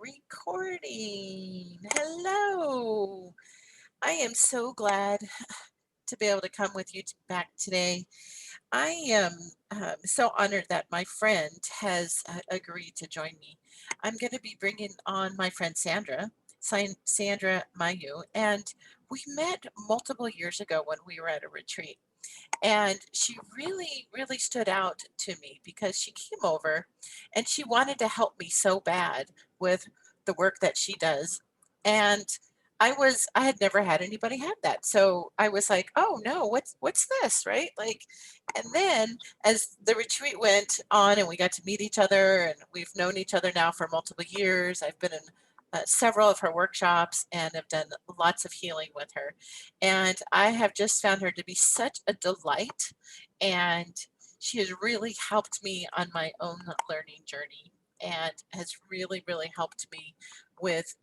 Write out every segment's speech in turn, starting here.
Recording. Hello. I am so glad to be able to come with you back today. I am so honored that my friend has agreed to join me. I'm going to be bringing on my friend Sandra Mayeux, and we met multiple years ago when we were at a retreat. And she really, really stood out to me because she came over and she wanted to help me so bad with the work that she does. And I had never had anybody have that. So I was like, oh no, what's this? Right? Like, and then as the retreat went on and we got to meet each other and we've known each other now for multiple years. I've been in several of her workshops and have done lots of healing with her. And I have just found her to be such a delight. And she has really helped me on my own learning journey and has really, really helped me with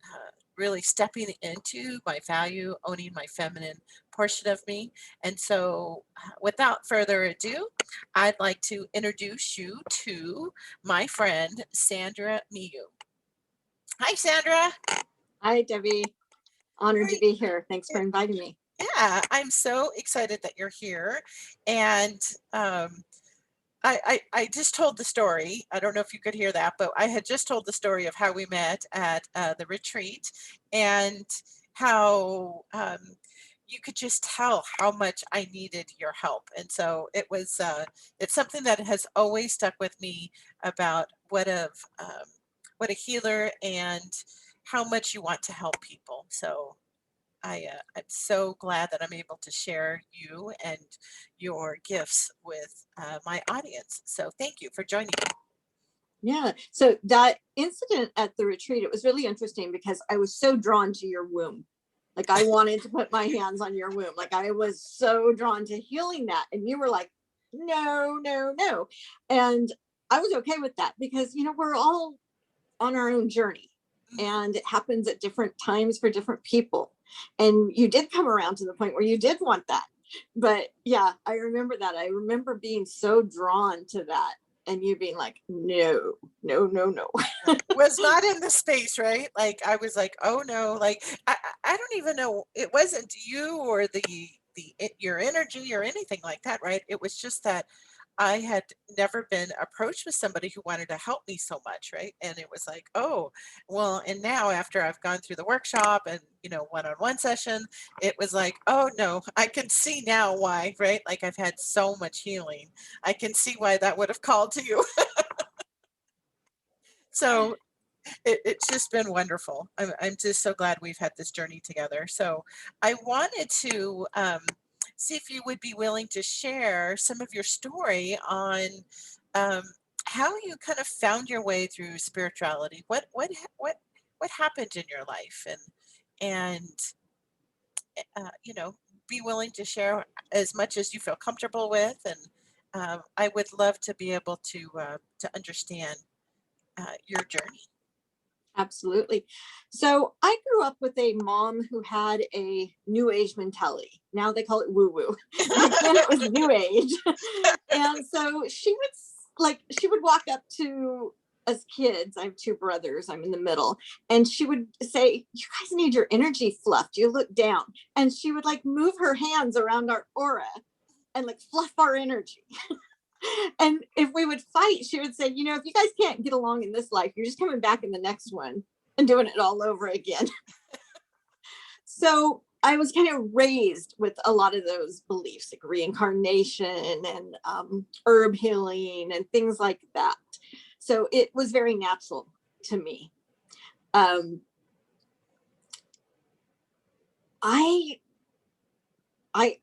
really stepping into my value, owning my feminine portion of me. And so, without further ado, I'd like to introduce you to my friend, Sandra Mayeux. Hi, Sandra. Hi, Debbie. Honored to Hi. be here. Thanks for inviting me. Yeah, I'm so excited that you're here. And I just told the story. I don't know if you could hear that, but I had just told the story of how we met at the retreat and how you could just tell how much I needed your help. And so it's something that has always stuck with me about what a healer and how much you want to help people. So I'm so glad that I'm able to share you and your gifts with my audience. So thank you for joining me. Yeah. So that incident at the retreat, it was really interesting because I was so drawn to your womb. Like I wanted to put my hands on your womb. Like I was so drawn to healing that. And you were like, no, no, no. And I was okay with that because, we're all on our own journey and it happens at different times for different people. And you did come around to the point where you did want that. But yeah, I remember that. I remember being so drawn to that and you being like, no, no, no, no. Was not in the space, right? Like I was like, oh no, like I don't even know. It wasn't you or your energy or anything like that, right? It was just that I had never been approached with somebody who wanted to help me so much, right? And it was like, oh, well, and now after I've gone through the workshop and, one-on-one session, it was like, oh no, I can see now why, right? Like I've had so much healing. I can see why that would have called to you. So it's just been wonderful. I'm just so glad we've had this journey together. So I wanted to see if you would be willing to share some of your story on um, how you kind of found your way through spirituality. What happened in your life, and be willing to share as much as you feel comfortable with. And I would love to be able to understand your journey. Absolutely. So I grew up with a mom who had a new age mentality. Now they call it woo woo. Back then it was new age. And so she would walk up to us kids. I have two brothers. I'm in the middle. And she would say, you guys need your energy fluffed. You look down. And she would like move her hands around our aura and like fluff our energy. And if we would fight, she would say, if you guys can't get along in this life, you're just coming back in the next one and doing it all over again. So I was kind of raised with a lot of those beliefs, like reincarnation and herb healing and things like that. So it was very natural to me. I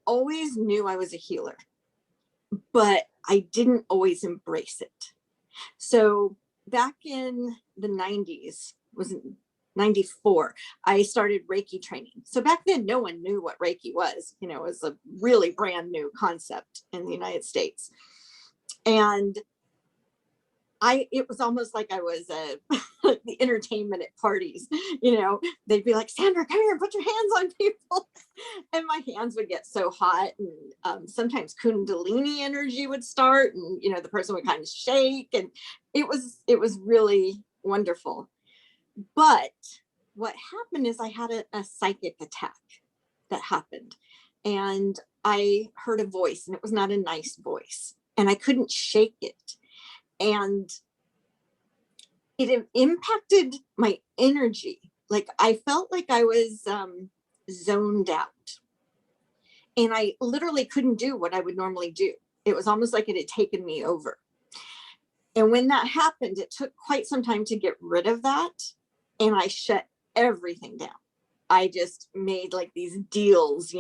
always knew I was a healer, but I didn't always embrace it. So back in the 90s, was it 94, I started Reiki training. So back then, no one knew what Reiki was. It was a really brand new concept in the United States. And it was almost like I was the entertainment at parties. They'd be like, Sandra, come here and put your hands on people. And my hands would get so hot. And sometimes Kundalini energy would start and, the person would kind of shake. And it was really wonderful. But what happened is I had a psychic attack that happened, and I heard a voice, and it was not a nice voice, and I couldn't shake it. And it impacted my energy. Like I felt like I was zoned out, and I literally couldn't do what I would normally do. It was almost like it had taken me over. And when that happened, it took quite some time to get rid of that. And I shut everything down. I just made like these deals,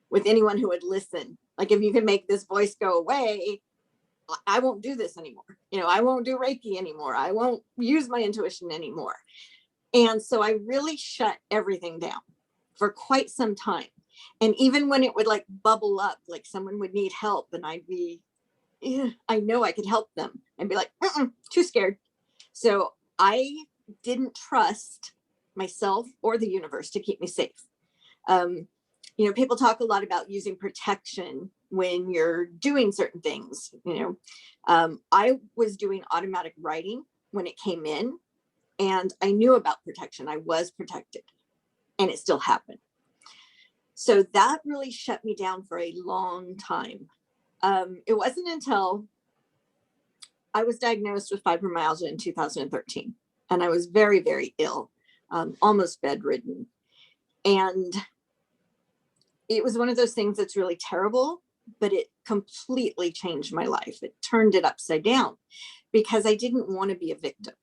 with anyone who would listen. Like, if you can make this voice go away, I won't do this anymore. I won't do Reiki anymore. I won't use my intuition anymore. And so I really shut everything down for quite some time. And even when it would like bubble up, like someone would need help and I'd be, I know I could help them, and be like, too scared. So I didn't trust myself or the universe to keep me safe. People talk a lot about using protection when you're doing certain things. I was doing automatic writing when it came in, and I knew about protection. I was protected, and it still happened. So that really shut me down for a long time. It wasn't until I was diagnosed with fibromyalgia in 2013, and I was very, very ill, almost bedridden. And it was one of those things that's really terrible, but it completely changed my life. It turned it upside down because I didn't want to be a victim.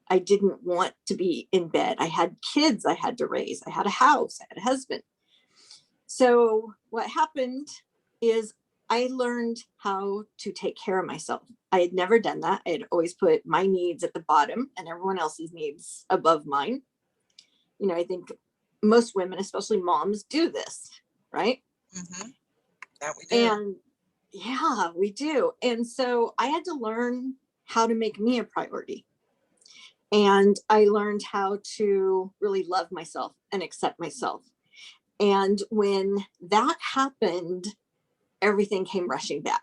I didn't want to be in bed. I had kids I had to raise. I had a house. I had a husband. So what happened is I learned how to take care of myself. I had never done that. I had always put my needs at the bottom and everyone else's needs above mine. I think most women, especially moms, do this, right? Mm-hmm. That we do. And yeah, we do. And so I had to learn how to make me a priority. And I learned how to really love myself and accept myself. And when that happened, everything came rushing back.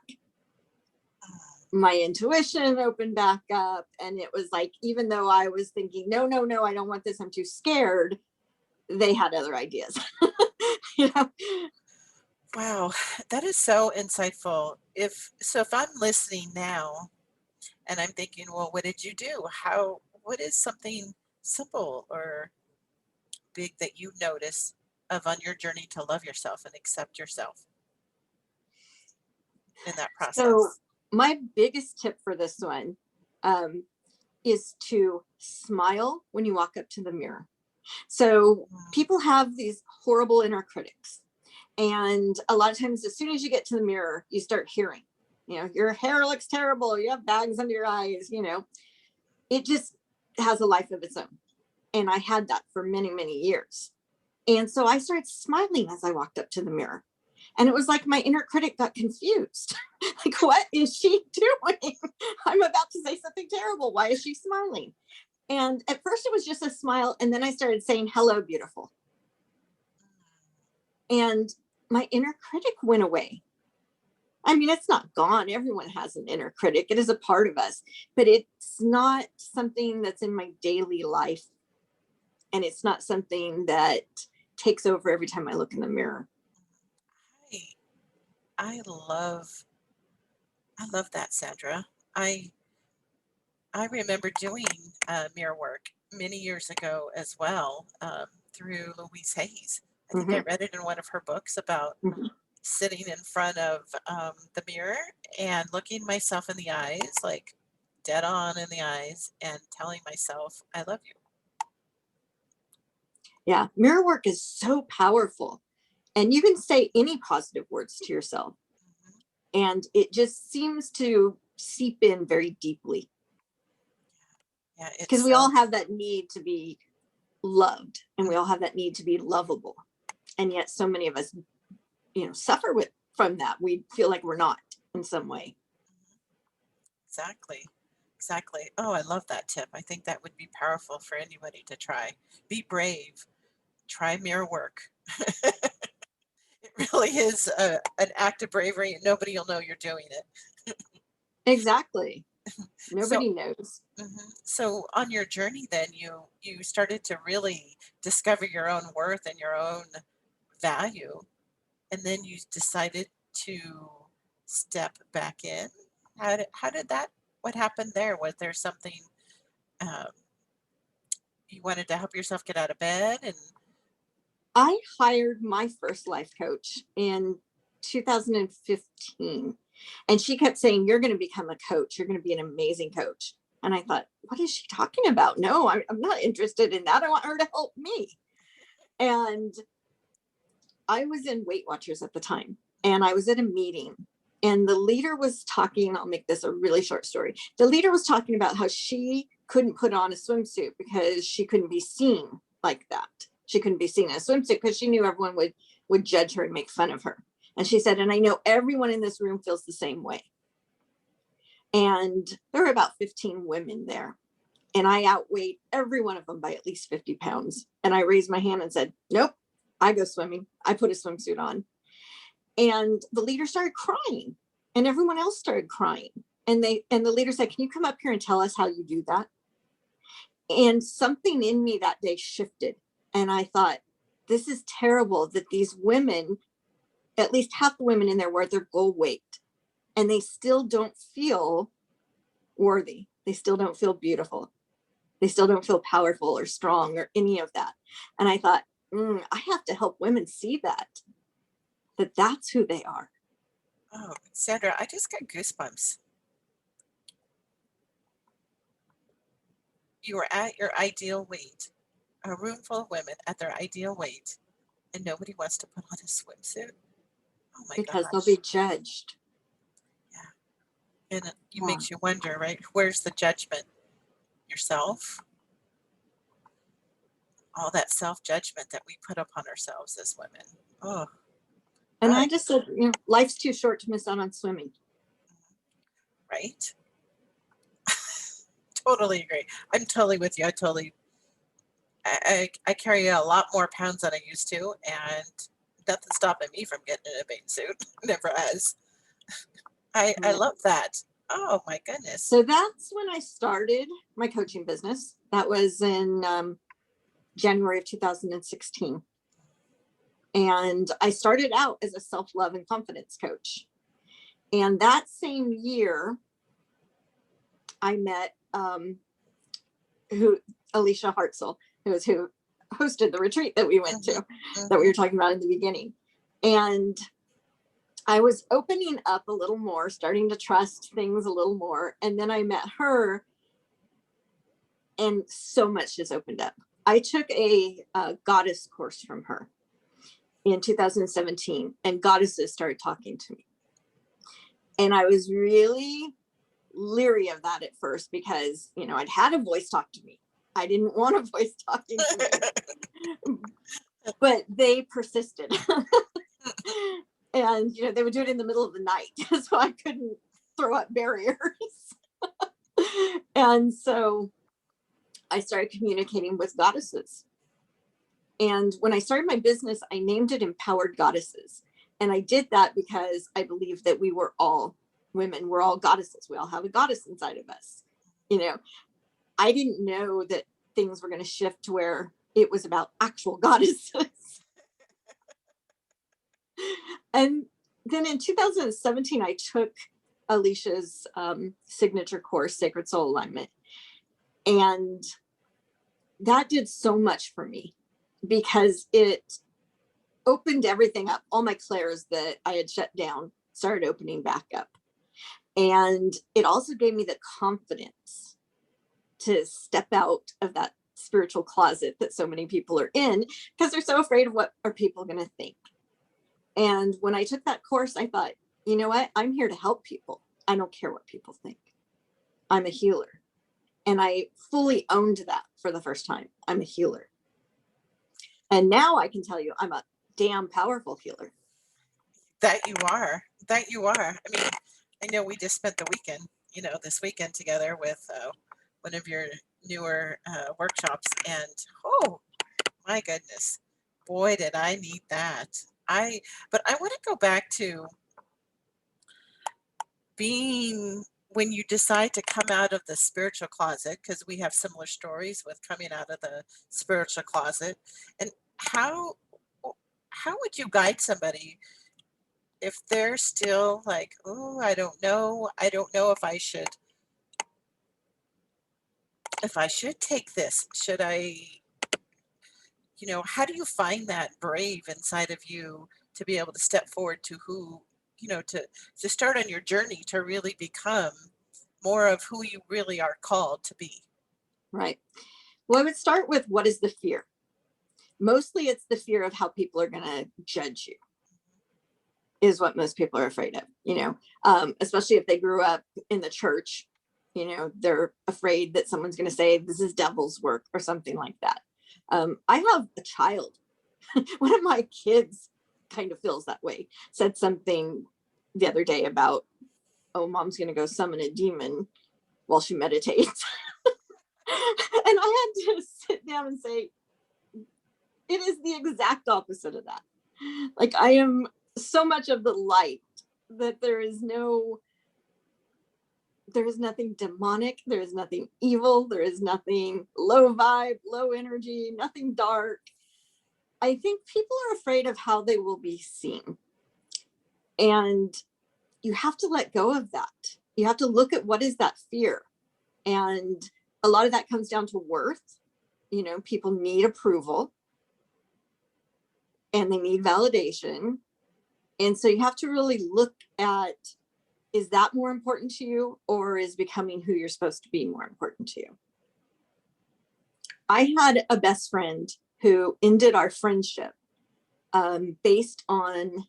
My intuition opened back up. And it was like, even though I was thinking, no, I don't want this, I'm too scared, they had other ideas. Wow, that is so insightful. If I'm listening now and I'm thinking, well, what did you do? What is something simple or big that you notice on your journey to love yourself and accept yourself in that process? So my biggest tip for this one is to smile when you walk up to the mirror. So people have these horrible inner critics. And a lot of times, as soon as you get to the mirror, you start hearing, your hair looks terrible. You have bags under your eyes, it just has a life of its own. And I had that for many, many years. And so I started smiling as I walked up to the mirror. And it was like my inner critic got confused. Like, what is she doing? I'm about to say something terrible. Why is she smiling? And at first it was just a smile. And then I started saying, hello, beautiful. And my inner critic went away. I mean, it's not gone. Everyone has an inner critic. It is a part of us, but it's not something that's in my daily life. And it's not something that takes over every time I look in the mirror. I love that, Sandra. I remember doing mirror work many years ago as well, through Louise Hayes. I think I read it in one of her books about sitting in front of the mirror and looking myself in the eyes, like dead on in the eyes, and telling myself, I love you. Yeah, mirror work is so powerful. And you can say any positive words to yourself. And it just seems to seep in very deeply. Yeah, because we all have that need to be loved, and we all have that need to be lovable. And yet so many of us, suffer from that. We feel like we're not in some way. Exactly. Oh, I love that tip. I think that would be powerful for anybody to try. Be brave. Try mirror work. It really is an act of bravery. Nobody will know you're doing it. Exactly. So, Nobody knows. so on your journey, then you started to really discover your own worth and your own value, and then you decided to step back in. How did that? What happened there? Was there something um, you wanted to help yourself get out of bed? And I hired my first life coach in 2015. And she kept saying, you're going to become a coach. You're going to be an amazing coach. And I thought, what is she talking about? No, I'm not interested in that. I want her to help me. And I was in Weight Watchers at the time. And I was at a meeting. And the leader was talking, I'll make this a really short story. The leader was talking about how she couldn't put on a swimsuit because she couldn't be seen like that. She couldn't be seen in a swimsuit because she knew everyone would judge her and make fun of her. And she said, and I know everyone in this room feels the same way. And there were about 15 women there. And I outweighed every one of them by at least 50 pounds. And I raised my hand and said, nope, I go swimming. I put a swimsuit on. And the leader started crying and everyone else started crying. And the leader said, can you come up here and tell us how you do that? And something in me that day shifted. And I thought, this is terrible that these women, at least half the women in there were at their goal weight, and they still don't feel worthy. They still don't feel beautiful. They still don't feel powerful or strong or any of that. And I thought, I have to help women see that that's who they are. oh, Sandra, I just got goosebumps. You were at your ideal weight, a room full of women at their ideal weight, and nobody wants to put on a swimsuit. Oh my Because they'll gosh. be judged. And it Yeah. makes you wonder, right? Where's the judgment? Yourself? All that self-judgment that we put upon ourselves as women. Oh, And all I right. just said, life's too short to miss out on swimming. Right? Totally agree. I'm totally with you. I carry a lot more pounds than I used to, and nothing's stopping me from getting in a bathing suit. Never has. I love that. Oh my goodness. So that's when I started my coaching business. That was in January of 2016. And I started out as a self-love and confidence coach. And that same year, I met Alicia Hartzell, who hosted the retreat that we went to, that we were talking about in the beginning. And I was opening up a little more, starting to trust things a little more. And then I met her, and so much just opened up. I took a goddess course from her in 2017, and goddesses started talking to me. And I was really leery of that at first because, I'd had a voice talk to me. I didn't want a voice talking to me, but they persisted. And, they would do it in the middle of the night, so I couldn't throw up barriers. And so I started communicating with goddesses. And when I started my business, I named it Empowered Goddesses. And I did that because I believed that we were all women. We're all goddesses. We all have a goddess inside of us. I didn't know that things were going to shift to where it was about actual goddesses. And then in 2017, I took Alicia's signature course, Sacred Soul Alignment. And that did so much for me because it opened everything up. All my clairs that I had shut down started opening back up. And it also gave me the confidence to step out of that spiritual closet that so many people are in because they're so afraid of what are people going to think. And when I took that course, I thought, you know what? I'm here to help people. I don't care what people think. I'm a healer. And I fully owned that for the first time. I'm a healer. And now I can tell you I'm a damn powerful healer. That you are. That you are. I mean, I know we just spent the weekend, this weekend together with one of your newer workshops. And, oh, my goodness. Boy, did I need that. But I want to go back to being when you decide to come out of the spiritual closet, because we have similar stories with coming out of the spiritual closet, and how would you guide somebody if they're still like, oh, I don't know if I should take this, should I, how do you find that brave inside of you to be able to step forward to who, to start on your journey to really become more of who you really are called to be? Right. Well, I would start with, what is the fear? Mostly it's the fear of how people are going to judge you, is what most people are afraid of, especially if they grew up in the church. They're afraid that someone's going to say this is devil's work or something like that. I have a child. One of my kids kind of feels that way, said something the other day about, oh, mom's going to go summon a demon while she meditates. And I had to sit down and say, it is the exact opposite of that. Like, I am so much of the light that there is nothing demonic, there is nothing evil, there is nothing low vibe, low energy, nothing dark. I think people are afraid of how they will be seen. And you have to let go of that. You have to look at, what is that fear? And a lot of that comes down to worth. People need approval and they need validation. And so you have to really look at, is that more important to you, or is becoming who you're supposed to be more important to you? I had a best friend who ended our friendship based on,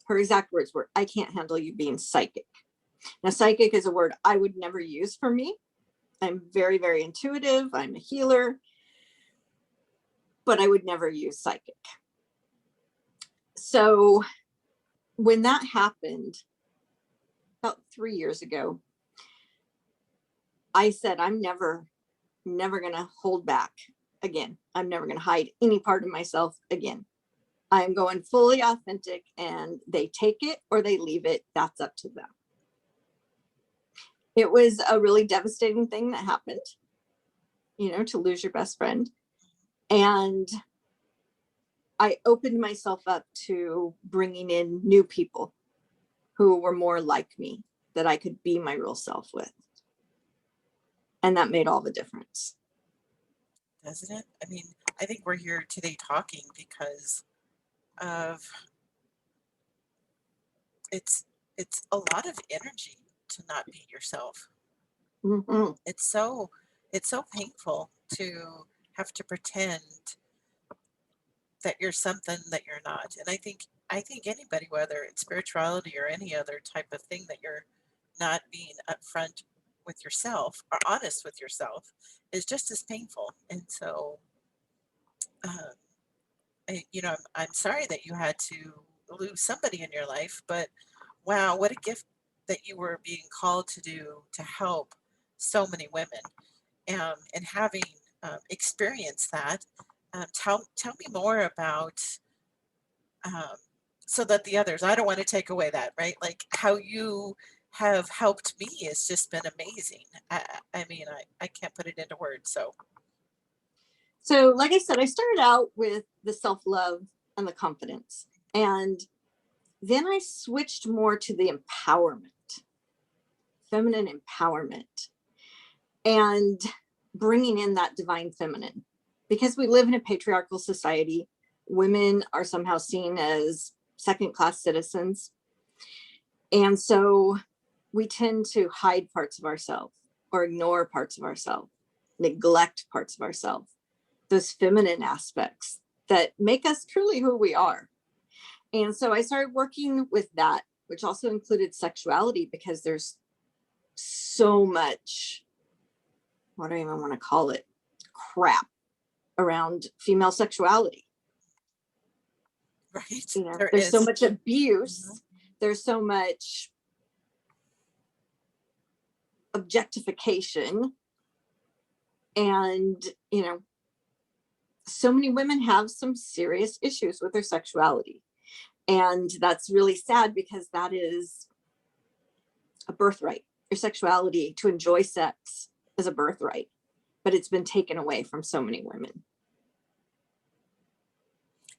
her exact words were, I can't handle you being psychic. Now, psychic is a word I would never use for me. I'm very, very intuitive. I'm a healer, but I would never use psychic. So when that happened about 3 years ago, I said, I'm never going to hold back again. I'm never going to hide any part of myself again. I'm going fully authentic, and they take it or they leave it. That's up to them. It was a really devastating thing that happened, to lose your best friend. And I opened myself up to bringing in new people who were more like me, that I could be my real self with. And that made all the difference. Doesn't it? I mean, I think we're here today talking because of it's a lot of energy to not be yourself. Mm-hmm. It's so painful to have to pretend that you're something that you're not. And I think anybody, whether it's spirituality or any other type of thing, that you're not being upfront with yourself or honest with yourself, is just as painful. And so, I'm sorry that you had to lose somebody in your life, but wow, what a gift that you were being called to do, to help so many women, and having experienced that. Tell me more about, um, so that the others, I don't want to take away that, right? Like how you have helped me has just been amazing. I mean, I can't put it into words. So, like I said, I started out with the self-love and the confidence. And then I switched more to the empowerment, feminine empowerment, and bringing in that divine feminine. Because we live in a patriarchal society, women are somehow seen as second-class citizens. And so we tend to hide parts of ourselves, or ignore parts of ourselves, neglect parts of ourselves, those feminine aspects that make us truly who we are. And so I started working with that, which also included sexuality, because there's so much, what do I even want to call it, crap around female sexuality. Right. There's so much abuse. Mm-hmm. There's so much objectification. And, so many women have some serious issues with their sexuality. And that's really sad, because that is a birthright. your sexuality, to enjoy sex is a birthright, but it's been taken away from so many women.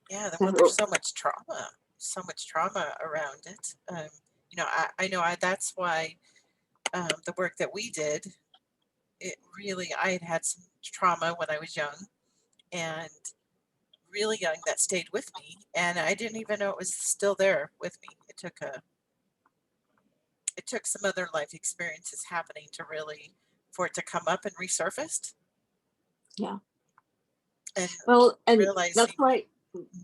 Yeah, well, there's so much trauma around it. You know, I know that's why the work that we did, it really, I had had some trauma when I was young and really young that stayed with me, and I didn't even know it was still there with me. It took some other life experiences happening to really for it to come up and resurfaced. Yeah. And well, and that's realizing, why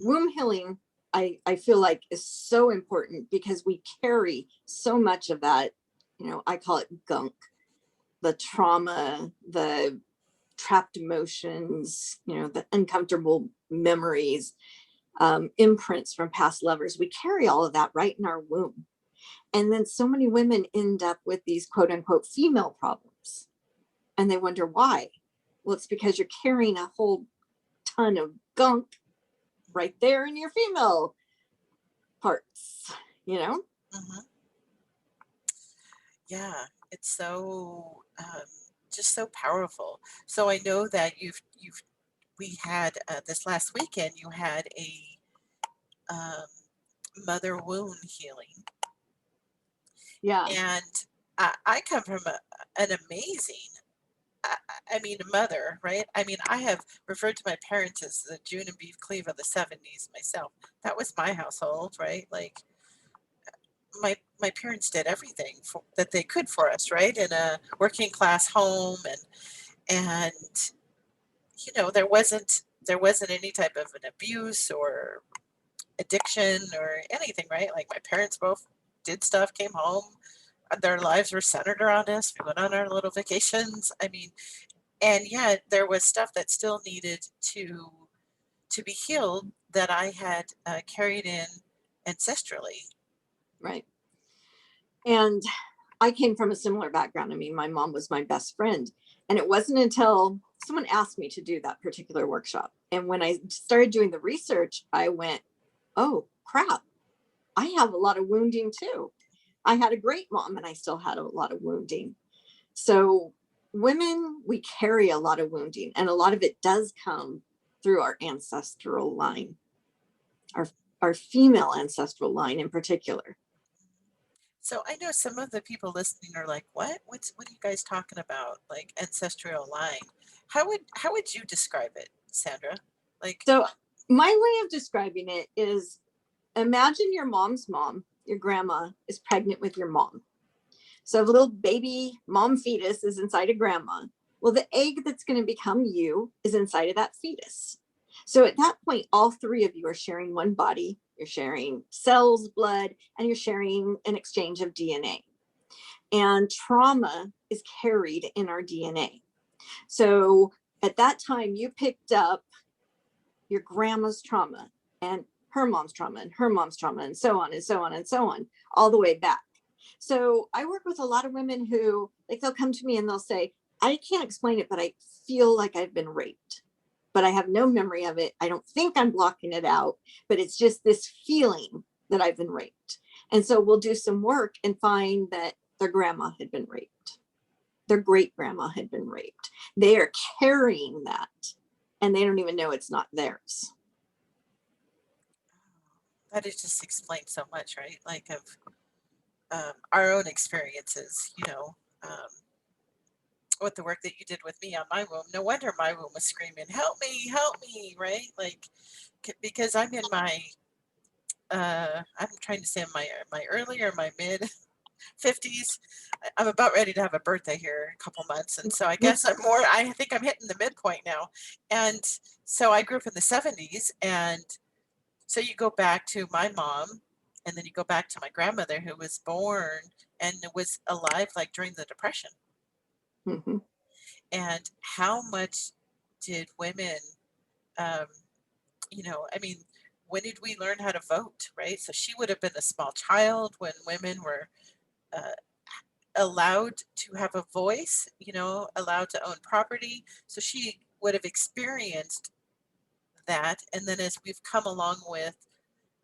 womb healing, I feel like, is so important, because we carry so much of that, I call it gunk, the trauma, the trapped emotions, the uncomfortable memories, imprints from past lovers. We carry all of that right in our womb. And then so many women end up with these quote unquote female problems. And they wonder why. Well, it's because you're carrying a whole ton of gunk right there in your female parts, mhm, yeah, it's so just so powerful. So I know that we had this last weekend. You had a um, mother wound healing, Yeah. and I come from an amazing. I, I mean, a mother, right? I mean, I have referred to my parents as the June and Beef Cleve of the '70s myself. That was my household, right? Like my parents did everything that they could for us, right? In a working class home, and there wasn't any type of an abuse or addiction or anything, right? Like my parents both did stuff, came home, their lives were centered around us. We went on our little vacations. I mean, and yet there was stuff that still needed to be healed that I had carried in ancestrally. Right. And I came from a similar background. I mean, my mom was my best friend. And it wasn't until someone asked me to do that particular workshop. And when I started doing the research, I went, oh, crap, I have a lot of wounding too. I had a great mom and I still had a lot of wounding. So, women, we carry a lot of wounding, and a lot of it does come through our ancestral line, our, our female ancestral line in particular. So I know some of the people listening are like, "What? What are you guys talking about? Like ancestral line? How would you describe it, Sandra? Like, So, my way of describing it is, imagine your mom's mom, your grandma, is pregnant with your mom. So, a little baby mom fetus is inside of grandma. Well, the egg that's going to become you is inside of that fetus. So, at that point, all three of you are sharing one body. You're sharing cells, blood, and you're sharing an exchange of DNA. And trauma is carried in our DNA. So, at that time, you picked up your grandma's trauma and her mom's trauma and her mom's trauma, and so on and so on and so on, all the way back. So I work with a lot of women who, like, they'll come to me and they'll say, I can't explain it, but I feel like I've been raped, but I have no memory of it. I don't think I'm blocking it out, but it's just this feeling that I've been raped. And so we'll do some work and find that their grandma had been raped. Their great grandma had been raped. They are carrying that and they don't even know it's not theirs. that is just explains so much, right? Like of our own experiences, with the work that you did with me on my womb. No wonder my womb was screaming, help me," right? Like, because I'm trying to say in my early or my mid 50s. I'm about ready to have a birthday here in a couple months, and so I guess I think I'm hitting the midpoint now. And so I grew up in the '70s, and so you go back to my mom, and then you go back to my grandmother who was born and was alive like during the Depression. Mhm. And how much did women, um, I mean, when did we learn how to vote, right? So she would have been a small child when women were uh, allowed to have a voice, allowed to own property. So she would have experienced that. And then as we've come along with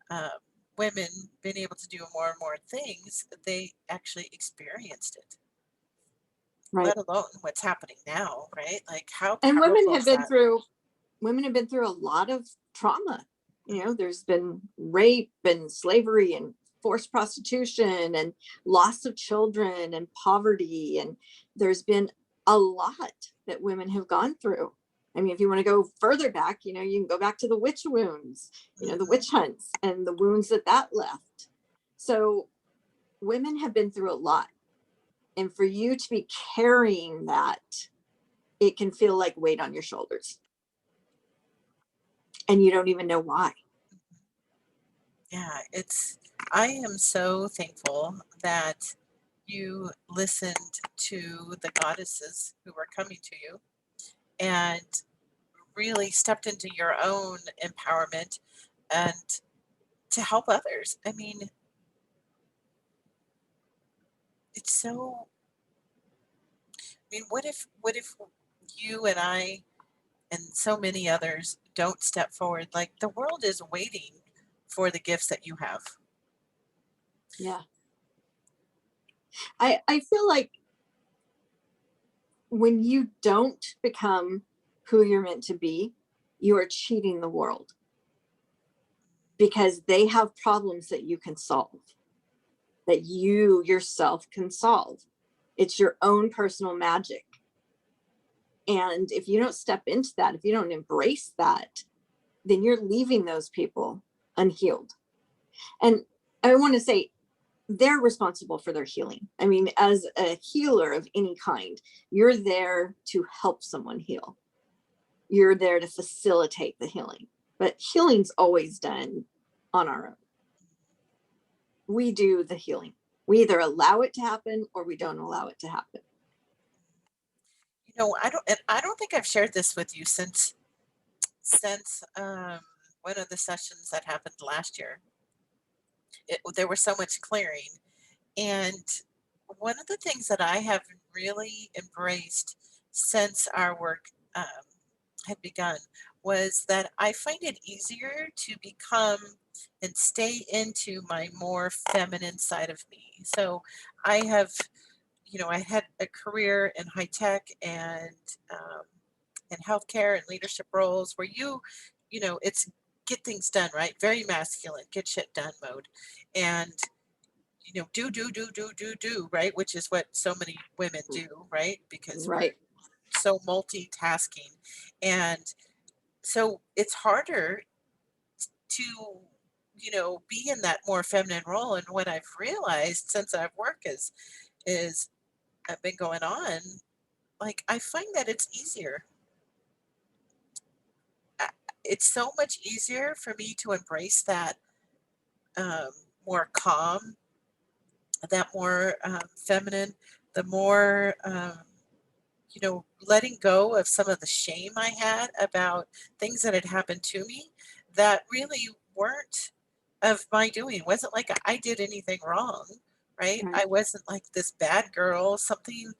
um, women being able to do more and more things, they actually experienced it. Right. let alone what's happening now, right? Like how And powerful is that? women have been through a lot of trauma. You know, there's been rape and slavery and forced prostitution and loss of children and poverty. And there's been a lot that women have gone through. I mean, if you want to go further back, you know, you can go back to the witch wounds, you know, the Mhm. witch hunts and the wounds that left. So women have been through a lot. And for you to be carrying that, it can feel like weight on your shoulders. And you don't even know why. Yeah, I am so thankful that you listened to the goddesses who were coming to you and really stepped into your own empowerment and to help others. I mean, it's so, I mean, what if you and I and so many others don't step forward? Like the world is waiting for the gifts that you have. Yeah. I feel like when you don't become who you're meant to be, you are cheating the world because they have problems that you can solve, that you yourself can solve. It's your own personal magic. And if you don't step into that, if you don't embrace that, then you're leaving those people unhealed. And I want to say, they're responsible for their healing. I mean, as a healer of any kind, you're there to help someone heal. You're there to facilitate the healing. But healing's always done on our own. We do the healing. We either allow it to happen or we don't allow it to happen. You know, I don't think I've shared this with you since one of the sessions that happened last year. There was so much clearing. And one of the things that I have really embraced since our work had begun was that I find it easier to become and stay into my more feminine side of me. So I have, you know, I had a career in high tech and in healthcare and leadership roles where you know, it's get things done, right? Very masculine, get shit done mode. And you know, do, right? Which is what so many women do, right? Because we're Right. so multitasking. And so it's harder to, you know, be in that more feminine role. And what I've realized since I've worked is I've been going on, like I find that it's easier. Uh, It's so much easier for me to embrace that um, more calm, that more feminine, the more you know, letting go of some of the shame I had about things that had happened to me that really weren't of my doing. It wasn't like I did anything wrong, right? Right. I wasn't like this bad girl. Something,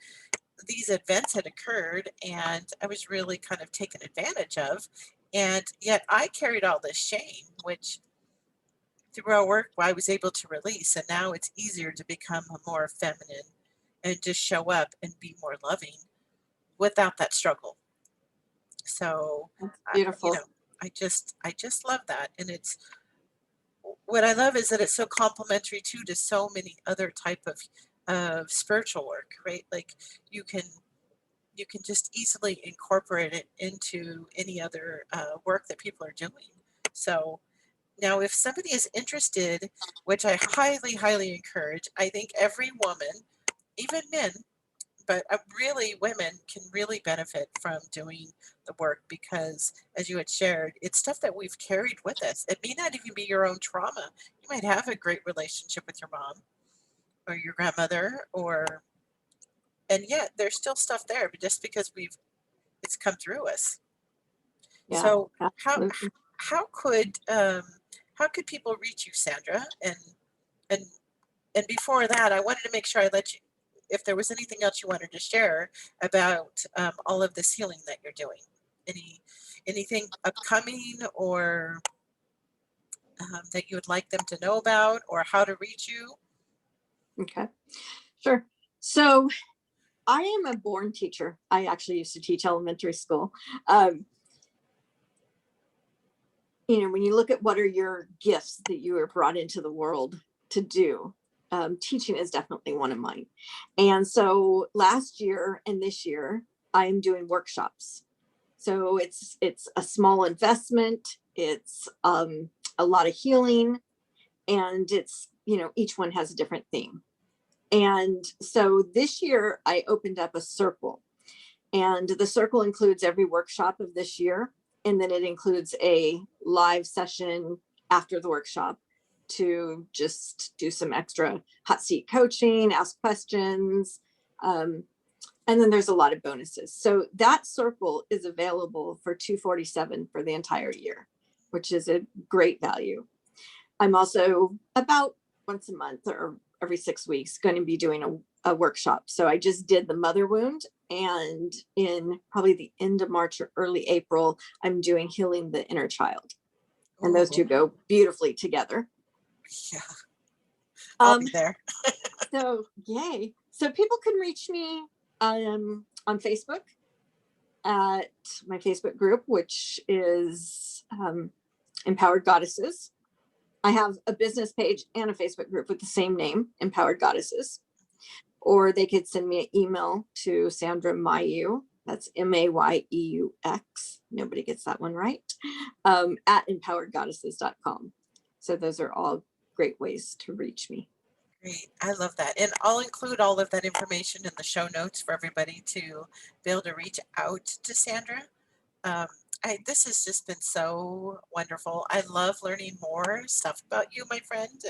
these events had occurred and I was really kind of taken advantage of. And yet I carried all this shame, which through our work I was able to release. And now it's easier to become a more feminine and just show up and be more loving without that struggle. So, That's you beautiful. know, I just love that, and it's what I love is that it's so complementary too to so many other type of spiritual work, right? Like you can you can just easily incorporate it into any other work that people are doing. So now, if somebody is interested, which I highly, highly encourage, I think every woman, even men, but really women can really benefit from doing the work because as you had shared it's stuff that we've carried with us. It may not even be your own trauma. You might have a great relationship with your mom or your grandmother or and yet there's still stuff there but just because we've it's come through us. Yeah, So absolutely. how how could people reach you, Sandra? And and before that, I wanted to make sure I let you, if there was anything else you wanted to share about all of this healing that you're doing. Any anything upcoming or that you would like them to know about or how to reach you? Okay. Sure. So I am a born teacher. I actually used to teach elementary school. Um, when you look at what are your gifts that you were brought into the world to do, teaching is definitely one of mine. And so last year and this year, I am doing workshops. So it's a small investment. It's a lot of healing, and it's each one has a different theme. And so this year I opened up a circle, and the circle includes every workshop of this year. And then it includes a live session after the workshop to just do some extra hot seat coaching, ask questions. And then there's a lot of bonuses. So that circle is available for $247 for the entire year, which is a great value. I'm also about once a month or every 6 weeks going to be doing a workshop. So I just did the mother wound, and in probably the end of March or early April, I'm doing healing the inner child. And those two go beautifully together. Yeah, I'll be there. So yay. So people can reach me on Facebook at my Facebook group, which is Empowered Goddesses. I have a business page and a Facebook group with the same name, Empowered Goddesses. Or they could send me an email to Sandra Mayeux. That's Mayeux. Nobody gets that one right. At empoweredgoddesses.com. So those are all great ways to reach me. Great. I love that. And I'll include all of that information in the show notes for everybody to be able to reach out to Sandra. This has just been so wonderful. I love learning more stuff about you, my friend,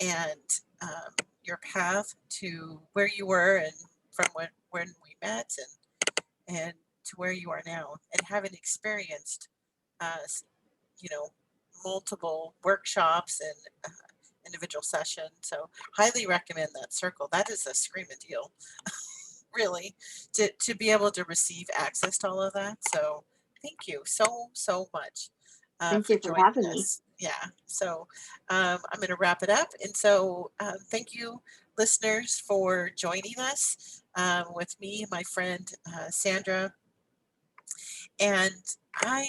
and your path to where you were and from when we met and to where you are now, and having experienced, uh, multiple workshops and individual sessions. So highly recommend that circle. That is a screaming deal, really, to be able to receive access to all of that. So thank you so much Thank for you for joining having me. us. Yeah. So I'm going to wrap it up. And so thank you, listeners, for joining us with me, my friend Sandra. And I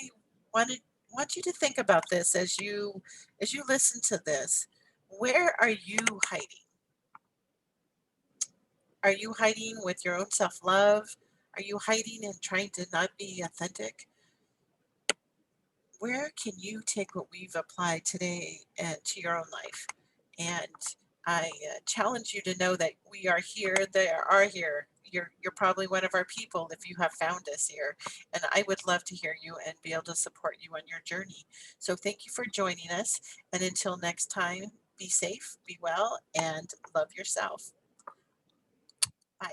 want you to think about this as you listen to this. Where are you hiding? Are you hiding with your own self-love? Are you hiding and trying to not be authentic? Where can you take what we've applied today and to your own life? And I challenge you to know that we are here. They are here. You're probably one of our people if you have found us here. And I would love to hear you and be able to support you on your journey. So thank you for joining us. And until next time, be safe, be well, and love yourself. Bye.